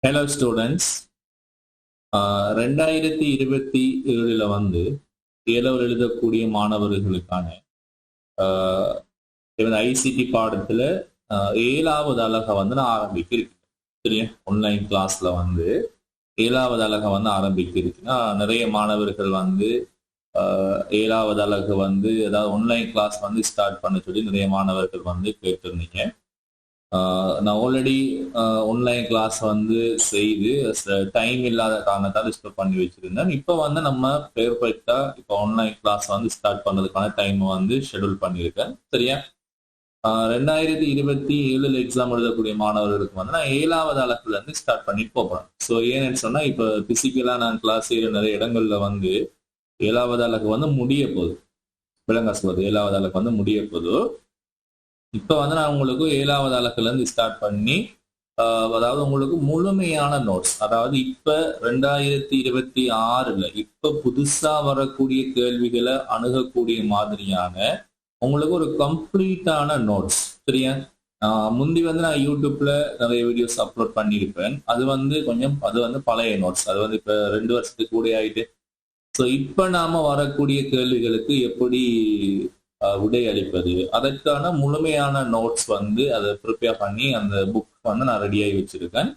Hello students. 2027 வந்து ஏலவர் எழுதக்கூடிய மாணவர்களுக்கான ஐசிடி பாடத்துல 7வது அலகை வந்து நான் ஆரம்பிக்க இருக்கேன். சரியா, ஆன்லைன் கிளாஸ்ல வந்து 7வது அலகை வந்து ஆரம்பிக்க இருக்குன்னா நிறைய மாணவர்கள் வந்து 7வது அலகு வந்து ஏதாவது ஆன்லைன் கிளாஸ் வந்து ஸ்டார்ட் பண்ண சொல்லி நிறைய மாணவர்கள் வந்து கேட்டிருந்தீங்க. நான் ஆல்ரெடி ஆன்லைன் கிளாஸ் வந்து செய்து டைம் இல்லாத காரணத்தால் டிஸ்டர்ப் பண்ணி வச்சிருந்தேன். இப்போ வந்து நம்ம பெர்ஃபெக்டா இப்போ ஆன்லைன் கிளாஸ் வந்து ஸ்டார்ட் பண்ணதுக்கான டைம் வந்து ஷெடியூல் பண்ணியிருக்கேன். சரியா, 2027 எக்ஸாம் எழுதக்கூடிய மாணவர்களுக்கு வந்து நான் 7வது அலகுல இருந்து ஸ்டார்ட் பண்ணிட்டு போறேன். ஸோ ஏன்னு சொன்னா இப்போ பிசிக்கலா நான் கிளாஸ் செய்யற நிறைய இடங்கள்ல வந்து 7வது அலகு வந்து முடிய போகுது. விளங்க சொல்றது 7வது அலகு வந்து முடிய போகுது. இப்போ வந்து நான் உங்களுக்கு 7வது அலகுல இருந்து ஸ்டார்ட் பண்ணி அதாவது உங்களுக்கு முழுமையான நோட்ஸ், அதாவது இப்ப 2026 இப்ப புதுசா வரக்கூடிய கேள்விகளை அணுகக்கூடிய மாதிரியான உங்களுக்கு ஒரு கம்ப்ளீட்டான நோட்ஸ். சரியா, முந்தி வந்து நான் யூடியூப்ல நிறைய வீடியோஸ் அப்லோட் பண்ணியிருப்பேன். அது வந்து பழைய நோட்ஸ். அது வந்து இப்ப 2 வருஷத்துக்கு கூட ஆயிட்டு. ஸோ இப்ப நாம வரக்கூடிய கேள்விகளுக்கு எப்படி விடை அளிப்பது, அதற்கான முழுமையான நோட்ஸ் வந்து அதை ப்ரிப்பேர் பண்ணி அந்த புக் வந்து நான் ரெடியாகி வச்சிருக்கேன்.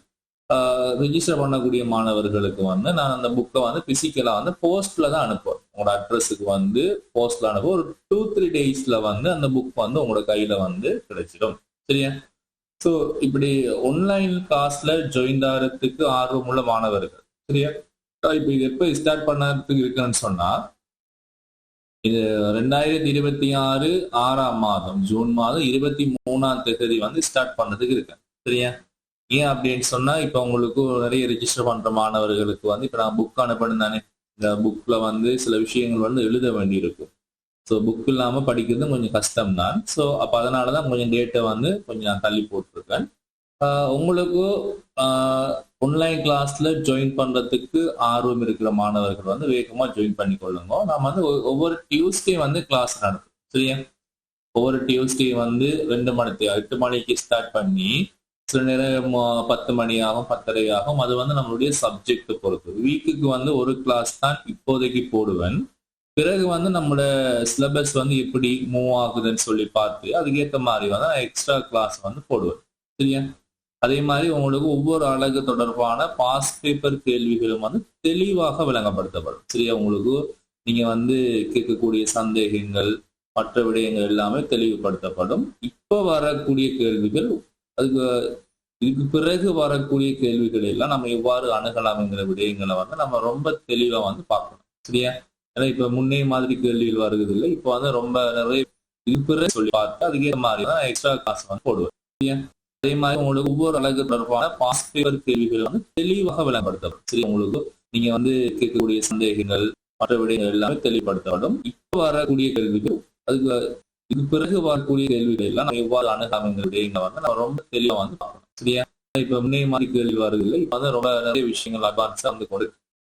ரிஜிஸ்டர் பண்ணக்கூடிய மாணவர்களுக்கு வந்து நான் அந்த புக்கை வந்து பிசிக்கலா வந்து போஸ்ட்ல தான் அனுப்புவேன். உங்களோட அட்ரஸுக்கு வந்து போஸ்ட்ல அனுப்புவேன். ஒரு 2-3 டேஸ்ல வந்து அந்த புக் வந்து உங்களோட கையில வந்து கிடைச்சிடும். சரியா, ஸோ இப்படி ஆன்லைன் கிளாஸ்ல ஜாயின் ஆகிறதுக்கு ஆர்வமுள்ள மாணவர்கள், சரியா, இப்போ இது எப்போ ஸ்டார்ட் பண்ணறதுக்கு இருக்குன்னு சொன்னா, இது 2026 6ஆம் மாதம் ஜூன் மாதம் 23ஆம் தேதி வந்து ஸ்டார்ட் பண்ணதுக்கு இருக்கேன். சரியா, ஏன் அப்படின்னு சொன்னா இப்போ உங்களுக்கு நிறைய ரெஜிஸ்டர் பண்ற மாணவர்களுக்கு வந்து இப்போ நான் புக் அனுப்பணும் தானே. இந்த புக்ல வந்து சில விஷயங்கள் வந்து எழுத வேண்டி இருக்கும். ஸோ புக் இல்லாம படிக்கிறது கொஞ்சம் கஷ்டம் தான். ஸோ அப்போ அதனாலதான் கொஞ்சம் டேட்டை வந்து கொஞ்சம் நான் தள்ளி போட்டிருக்கேன். உங்களுக்கு ஆன்லைன் கிளாஸ்ல ஜாயின் பண்றதுக்கு ஆர்வம் இருக்கிற மாணவர்கள் வந்து வேகமா ஜாயின் பண்ணி கொள்ளுங்க. நம்ம வந்து ஒவ்வொரு டியூஸ்டே வந்து கிளாஸ் நடக்கும். சரியா, ஒவ்வொரு டியூஸ்டே வந்து 2 மணிக்கு 8 மணிக்கு ஸ்டார்ட் பண்ணி சில நேரம் 10 மணி ஆகும், 10:30 ஆகும். அது வந்து நம்மளுடைய சப்ஜெக்ட் பொறுத்து. வீக்குக்கு வந்து ஒரு கிளாஸ் தான் இப்போதைக்கு போடுவேன். பிறகு வந்து நம்மளோட சிலபஸ் வந்து எப்படி மூவ் ஆகுதுன்னு சொல்லி பார்த்து அதுக்கேற்ற மாதிரி வந்து நான் எக்ஸ்ட்ரா கிளாஸ் வந்து போடுவேன். சரியா, அதே மாதிரி உங்களுக்கு ஒவ்வொரு அலகு தொடர்பான பாஸ் பேப்பர் கேள்விகளும் வந்து தெளிவாக விளங்கப்படுத்தப்படும். சரியா, உங்களுக்கு நீங்க வந்து கேட்கக்கூடிய சந்தேகங்கள் மற்ற விடயங்கள் எல்லாமே தெளிவுபடுத்தப்படும். இப்போ வரக்கூடிய கேள்விகள், இதுக்கு பிறகு வரக்கூடிய கேள்விகள் எல்லாம் நம்ம எவ்வாறு அணுகலாம்ங்கிற விடயங்களை வந்து நம்ம ரொம்ப தெளிவா வந்து பார்க்கணும். சரியா, ஏன்னா இப்ப முன்னே மாதிரி கேள்விகள் வருகிறது இல்லை. இப்போ வந்து ரொம்ப நிறைய இது பிறகு சொல்லி பார்த்து அதுக்கேற்ற மாதிரி தான் எக்ஸ்ட்ரா கிளாஸ் வந்து போடுவேன். சரியா, அதே மாதிரி உங்களுக்கு ஒவ்வொரு அலகு தொடர்பான பாஸ் பேப்பர் கேள்விகள் வந்து தெளிவாக விளங்கப்படுத்தப்படும். சரி, உங்களுக்கு நீங்க வந்து கேட்கக்கூடிய சந்தேகங்கள் மற்ற விடயங்கள் எல்லாமே தெளிவுபடுத்தப்படும். இப்ப வரக்கூடிய கேள்விகள், இதுக்கு பிறகு வரக்கூடிய கேள்விகள் எல்லாம் நம்ம எவ்வாறு அணுகாமங்கிற விடயங்களை வந்து நம்ம ரொம்ப தெளிவா வந்து பார்க்கணும். சரியா, இப்ப முன்னே மாதிரி கேள்வி வருது இல்லை. இப்ப வந்து ரொம்ப நிறைய விஷயங்கள் அட்வான்ஸா வந்து கொடுக்கு.